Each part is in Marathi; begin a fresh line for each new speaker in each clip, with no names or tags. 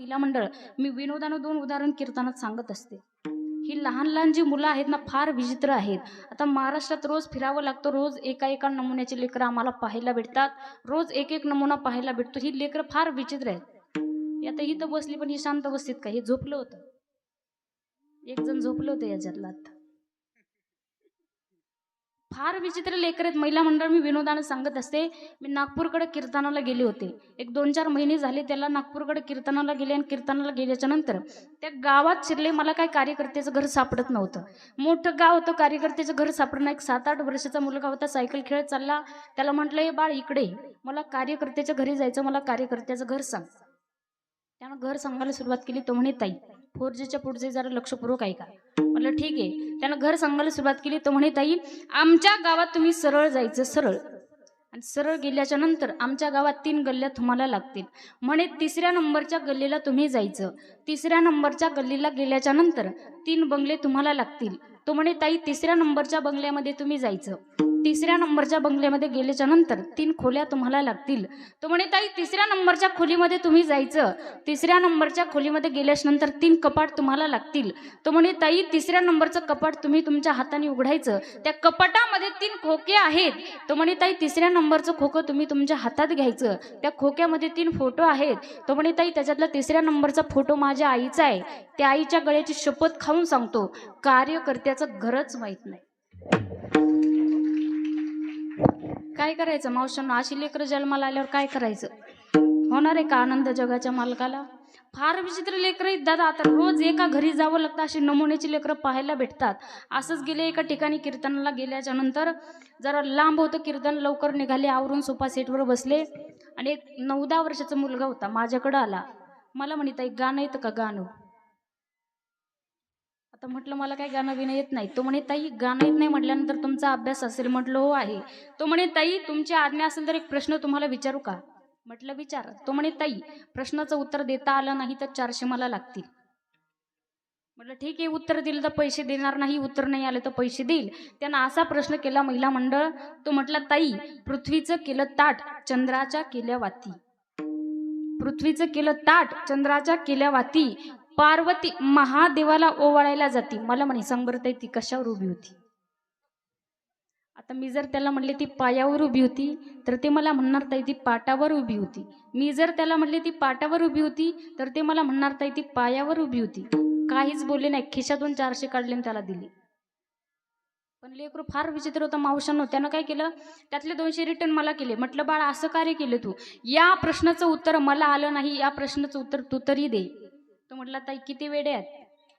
महिला मंडळ, मी विनोदानं 2 उदाहरण कीर्तनात सांगत असते. ही लहान लहान जी मुलं आहेत ना, फार विचित्र आहेत. आता महाराष्ट्रात रोज फिरावं लागतं, रोज एका नमुन्याची लेकरं आम्हाला पाहायला भेटतात, रोज एक नमुना पाहायला भेटतो. ही लेकरं फार विचित्र आहेत. ही आता इथं बसली, पण ही शांत बसलीत का? हे झोपलं होतं, एक जण झोपलं होतं याच्यातलं. आता फार विचित्र लेकर आहेत महिला मंडळ. मी विनोदानं सांगत असते. मी नागपूरकडे कीर्तनाला गेले होते. एक 2-4 महिने झाले त्याला नागपूरकडे कीर्तनाला गेले, आणि कीर्तनाला गेल्याच्या नंतर त्या गावात शिरले. मला काय कार्यकर्त्याचं घर सापडत नव्हतं. मोठं गाव होतं, कार्यकर्त्याचं घर सापडणं. एक 7-8 वर्षाचा मुलगा होता, सायकल खेळत चालला. त्याला म्हटलं, हे बाळ इकडे, मला कार्यकर्त्याच्या घरी जायचं, मला कार्यकर्त्याचं घर सांग. त्यानं घर सांगायला सुरुवात केली. तो म्हणे, ताई 4Gच्या पुढचे जरा लक्षपूर्वक ऐका. म्हटलं ठीक आहे. त्यानं घर सांगायला सुरुवात केली. तो म्हणे, ताई आमच्या गावात तुम्ही सरळ जायचं, सरळ, आणि सरळ गेल्याच्या नंतर आमच्या गावात 3 गल्ल्या तुम्हाला लागतील. म्हणे 3ऱ्या नंबरच्या गल्लीला तुम्ही जायचं. 3ऱ्या नंबरच्या गल्लीला गेल्याच्या नंतर 3 बंगले तुम्हाला लागतील. तो म्हणे, ताई 3ऱ्या नंबरच्या बंगल्यामध्ये तुम्ही जायचं. 3ऱ्या नंबरच्या बंगल्यामध्ये गेल्याच्या नंतर 3 खोल्या तुम्हाला लागतील. तो म्हणे, ताई 3ऱ्या नंबरच्या खोलीमध्ये तुम्ही जायचं. 3ऱ्या नंबरच्या खोलीमध्ये गेल्याच्या नंतर 3 कपाट तुम्हाला लागतील. तो म्हणे, ताई 3ऱ्या नंबरचं कपाट तुम्ही तुमच्या हाताने उघडायचं. त्या कपाटामध्ये 3 खोके आहेत. तो म्हणे, ताई 3ऱ्या नंबरचं खोकं तुम्ही तुमच्या हातात घ्यायचं. त्या खोक्यामध्ये 3 फोटो आहेत. तो म्हणे, ताई त्याच्यातला 3ऱ्या नंबरचा फोटो माझ्या आईचा आहे. त्या आईच्या गळ्याची शपथ खाऊन सांगतो, कार्यकर्त्याचं घरच माहित नाही. काय करायचं मावशांना? अशी लेकरं जन्माला आल्यावर काय करायचं? होणार आहे का आनंद जगाच्या मालकाला? फार विचित्र लेकरं आहेत दादा. आता रोज एका घरी जावं लागतं, अशी नमुन्याची लेकरं पाहायला भेटतात. असंच गेले एका ठिकाणी कीर्तनाला गेल्याच्या नंतर जरा लांब होतं कीर्तन, लवकर निघाले, आवरून सोफा सेटवर बसले, आणि एक 9-10 वर्षाचा मुलगा होता, माझ्याकडं आला. मला म्हणे, ताई गाणं येतं का? गाणं. आता म्हटलं मला काय गाणं बिणं येत नाही. तो म्हणे, ताई गाणं येत नाही म्हटल्यानंतर तुमचा अभ्यास असेल. म्हटलं हो आहे. तो म्हणे, ताई तुमची आज्ञा असेल तर एक प्रश्न तुम्हाला विचारू का? म्हटलं विचार. तो म्हणे, ताई प्रश्नाचं उत्तर देता आलं नाही तर 400 मला लागतील. म्हटलं ठीक आहे, उत्तर दिलं तर पैसे देणार नाही, उत्तर नाही आलं तर पैसे देईल. त्यानं असा प्रश्न केला महिला मंडळ. तो म्हटला, ताई पृथ्वीचं केलं ताट, चंद्राच्या केल्या वाती. पृथ्वीचं केलं ताट, चंद्राच्या केल्या वाती, पार्वती महादेवाला ओवाळायला जाती. मला म्हणे, सांग बरं ताई ती कशावर उभी होती? आता मी जर त्याला म्हणले ती पायावर उभी होती, तर ते मला म्हणणार ताई ती पाटावर उभी होती. मी जर त्याला म्हणले ती पाटावर उभी होती, तर ते मला म्हणणार ताई ती पायावर उभी होती. काहीच बोलले नाही. खिशातून 400 काढले आणि त्याला दिले. पण लेकरू फार विचित्र होतं मावशांनो. त्यानं काय केलं, त्यातले 200 रिटर्न मला केले. म्हटलं बाळा असं कार्य केलं तू, या प्रश्नाचं उत्तर मला आलं नाही, या प्रश्नाचं उत्तर तू तरी दे. तो म्हटला, ताई किती वेडे आहेत,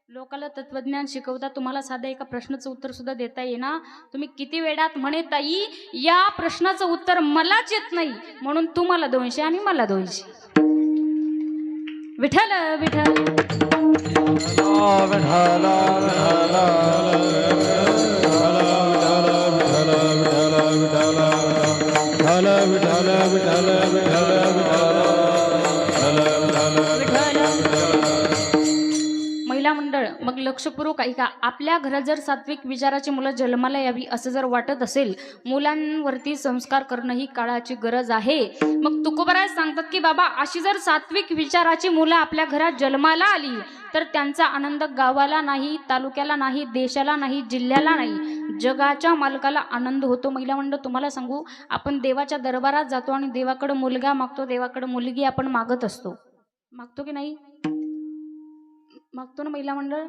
लोकाला तत्वज्ञान शिकवता, तुम्हाला साध्या एका प्रश्नाचं उत्तर सुद्धा देता येईना, तुम्ही किती वेडात. म्हणे, ताई या प्रश्नाचं उत्तर मलाच येत नाही, म्हणून तू मला 200 आणि मला 200. विठ्ठल विठ्ठल महिला मंडळ. मग लक्षपूर्वक ऐका. आपल्या घरात जर सात्विक विचाराची मुलं जन्माला यावी असं जर वाटत असेल, मुलांवरती संस्कार करणं ही काळाची गरज आहे. मग तुकोबराय सांगतात की बाबा अशी जर सात्विक विचाराची मुलं आपल्या घरात जन्माला आली तर त्यांचा आनंद गावाला नाही, तालुक्याला नाही, देशाला नाही, जिल्ह्याला नाही, जगाच्या मालकाला आनंद होतो. महिला मंडळ तुम्हाला सांगू, आपण देवाच्या दरबारात जातो आणि देवाकडे मुलगा मागतो, देवाकडे मुलगी आपण मागत असतो. मागतो की नाही? मागतो ना महिला मंडळ?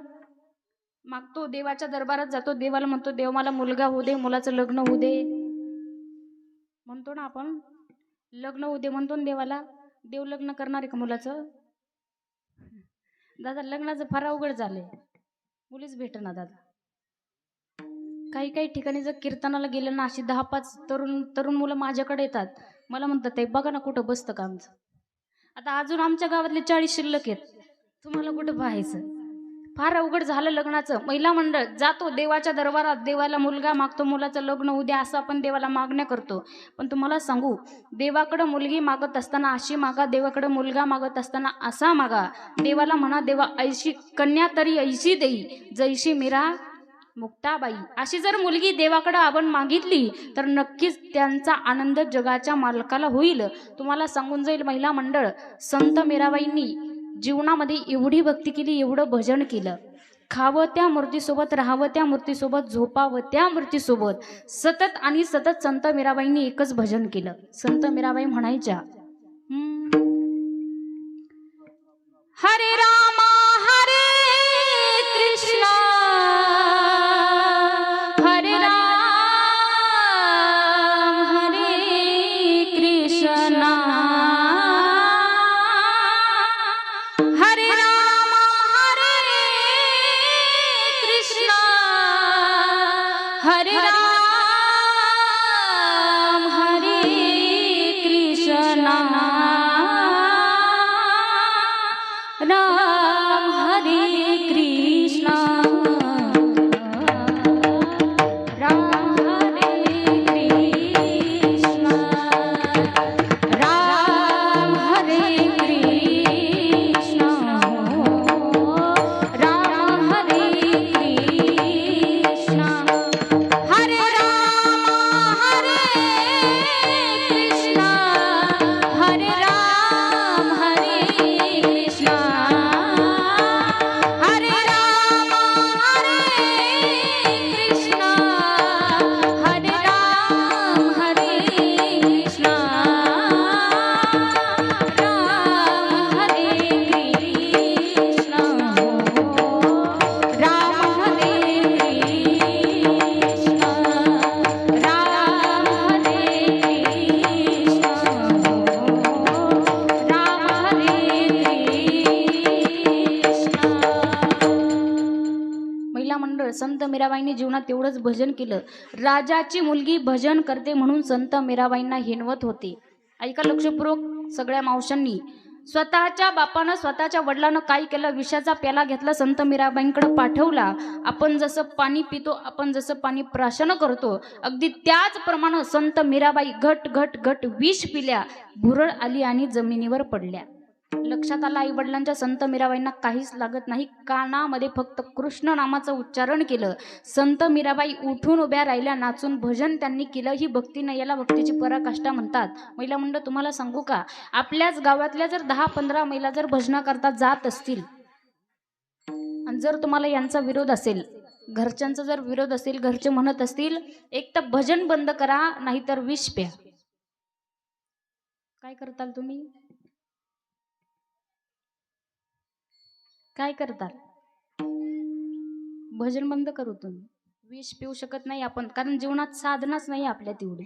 मागतो. देवाच्या दरबारात जातो, देवाला म्हणतो देव मला मुलगा होऊ दे, मुलाचं लग्न होऊ दे म्हणतो ना आपण. लग्न होऊ दे म्हणतो ना देवाला. देव लग्न करणार आहे का मुलाचं? दादा लग्नाचं फार अवघड झालंय, मुलीच भेटना दादा. काही काही ठिकाणी जर कीर्तनाला गेलं ना, अशी 10-5 तरुण मुलं माझ्याकडे येतात. मला म्हणतात ते बघा ना कुठं बसतं का आमचं. आता अजून आमच्या गावातले 40 शिल्लक आहेत, तुम्हाला कुठं पाहायचं? फार अवघड झालं लग्नाचं. महिला मंडळ जातो देवाच्या दरबारात, देवाला मुलगा मागतो, मुलाचं लग्न होऊ द्या असं आपण देवाला मागण्या करतो. पण तुम्हाला सांगू, देवाकडं मुलगी मागत असताना अशी मागा, देवाकडं मुलगा मागत असताना असा मागा. देवाला म्हणा, देवा ऐशी कन्या तरी ऐशी देई, जैशी मीरा मुक्ताबाई. अशी जर मुलगी देवाकडं आपण मागितली तर नक्कीच त्यांचा आनंद जगाच्या मालकाला होईल. तुम्हाला सांगून जाईल महिला मंडळ, संत मीराबाईंनी जीवनामध्ये एवढी भक्ती केली, एवढं भजन केलं, खावं त्या मूर्तीसोबत, राहावं त्या मूर्तीसोबत, झोपावं त्या मूर्तीसोबत, सतत आणि सतत संत मीराबाईंनी एकच भजन केलं. संत मीराबाई म्हणायच्या, हरे रामा हरे कृष्णा हरे राम हरे कृष्णा हरे राम हरे कृष्णा हरे राम हरे कृष्णा राम हरे कृष्णा राम हरे कृष्णा राम हरे कृष्णा राम हरे कृष्णा हरे राम हरे कृष्णा हरे राम हरे कृष्णा हरे राम हरे कृष्णा हरे राम हरे कृष्णा राम हरे कृष्णा राम हरे कृष्णा राम हरे कृष्णा राम हरे कृष्णा. महिला मंडळ संत मीराबाईंनी जीवनात तेवढंच भजन केलं. राजाची मुलगी भजन करते म्हणून संत मीराबाईंना हिणवत होते. ऐका लक्षपूर्वक सगळ्या मावशांनी. स्वतःच्या बापानं स्वतःच्या वडिलांनं काय केलं, विषाचा प्याला घेतला, संत मीराबाईंकडे पाठवला. आपण जसं पाणी पितो, आपण जसं पाणी प्राशन करतो, अगदी त्याचप्रमाणे संत मीराबाई घट घट घट विष पिल्या, भुरळ आली आणि जमिनीवर पडल्या. लक्षात आलं, आई वडिलांच्या संत मीराबाईंना काहीच लागत नाही, कानामध्ये फक्त कृष्ण नामाचं उच्चारण केलं. संत मीराबाई उठून उभ्या राहिल्या, नाचून भजन त्यांनी केलं. ही भक्ती नाही, याला भक्तीची पराकाष्ठा म्हणतात. महिला मंडळ, तुम्हाला सांगू का, आपल्याच गावातल्या जर 10-15 महिला जर भजना करता जात असतील आणि जर तुम्हाला यांचा विरोध असेल, घरच्यांचा जर विरोध असेल, घरचे म्हणत असतील एक तर भजन बंद करा नाहीतर विष प्या, काय करताल तुम्ही? काय करताल? भजन बंद करू, तुम्ही विष पिऊ शकत नाही आपण, कारण जीवनात साधनाच नाही आपल्या तेवढी.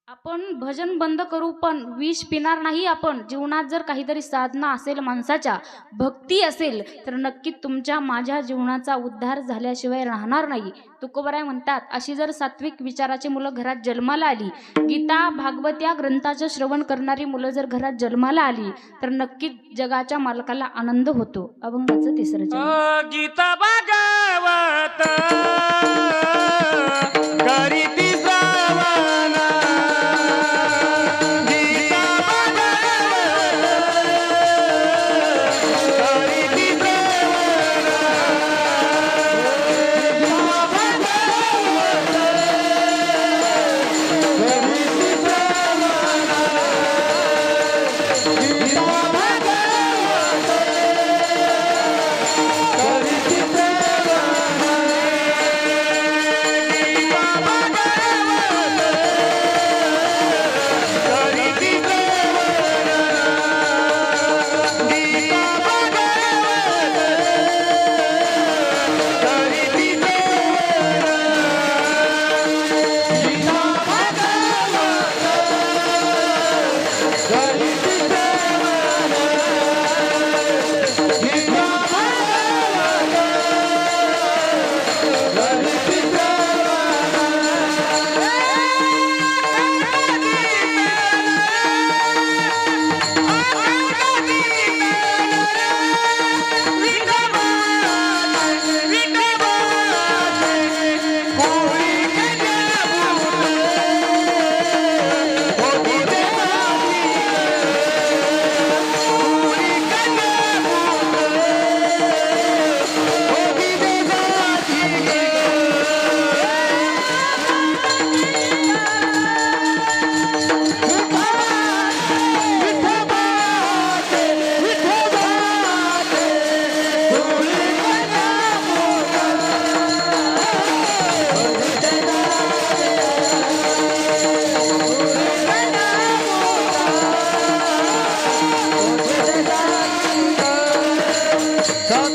आपण भजन बंद करू पण विष पिणार नाही आपण. जीवनात जर काहीतरी साधना असेल, माणसाच्या भक्ती असेल, तर नक्की तुमच्या माझ्या जीवनाचा उद्धार झाल्याशिवाय राहणार नाही. तुकोबराय म्हणतात, अशी जर सात्विक विचाराची मुलं घरात जन्माला आली, गीता भागवत या ग्रंथाचं श्रवण करणारी मुलं जर घरात जन्माला आली, तर नक्की जगाच्या मालकाला आनंद होतो. अभंगाचं तिसरं चरण.
गीता भागवत करीती श्रवण, गीता भागवत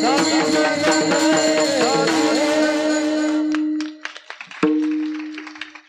स्वामी समर्थ